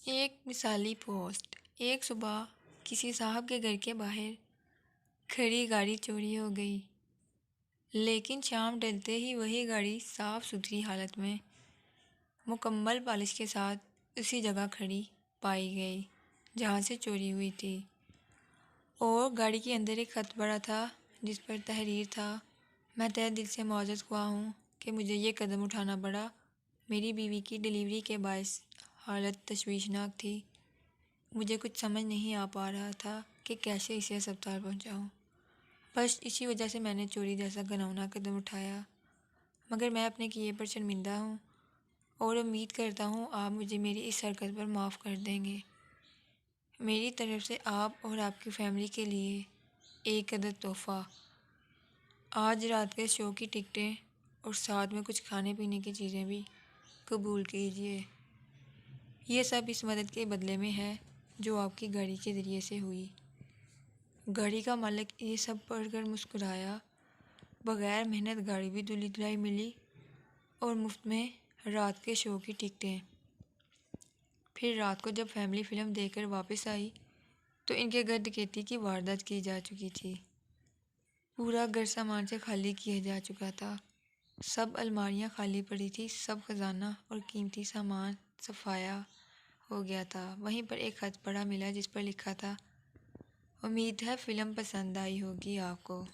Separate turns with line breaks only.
ایک مثالی پوسٹ۔ ایک صبح کسی صاحب کے گھر کے باہر کھڑی گاڑی چوری ہو گئی، لیکن شام ڈھلتے ہی وہی گاڑی صاف ستھری حالت میں مکمل پالش کے ساتھ اسی جگہ کھڑی پائی گئی جہاں سے چوری ہوئی تھی، اور گاڑی کے اندر ایک خط پڑا تھا جس پر تحریر تھا: میں تہہ دل سے معذرت خواہ ہوں کہ مجھے یہ قدم اٹھانا پڑا۔ میری بیوی کی ڈلیوری کے باعث حالت تشویشناک تھی۔ مجھے کچھ سمجھ نہیں آ پا رہا تھا کہ کیسے اسے ہسپتال پہنچاؤں۔ بس اسی وجہ سے میں نے چوری جیسا گھناؤنا قدم اٹھایا، مگر میں اپنے کیے پر شرمندہ ہوں اور امید کرتا ہوں آپ مجھے میری اس حرکت پر معاف کر دیں گے۔ میری طرف سے آپ اور آپ کی فیملی کے لیے ایک عدد تحفہ، آج رات کے شو کی ٹکٹیں اور ساتھ میں کچھ کھانے پینے کی چیزیں بھی قبول کیجیے۔ یہ سب اس مدد کے بدلے میں ہے جو آپ کی گاڑی کے ذریعے سے ہوئی۔ گاڑی کا مالک یہ سب پڑھ کر مسکرایا۔ بغیر محنت گاڑی بھی دھلی دھلائی ملی اور مفت میں رات کے شو کی ٹکٹیں۔ پھر رات کو جب فیملی فلم دیکھ کر واپس آئی تو ان کے گھر ڈکیتی کی واردات کی جا چکی تھی۔ پورا گھر سامان سے خالی کیا جا چکا تھا۔ سب الماریاں خالی پڑی تھی، سب خزانہ اور قیمتی سامان صفایا ہو گیا تھا۔ وہیں پر ایک خط پڑا ملا جس پر لکھا تھا: امید ہے فلم پسند آئی ہوگی آپ کو۔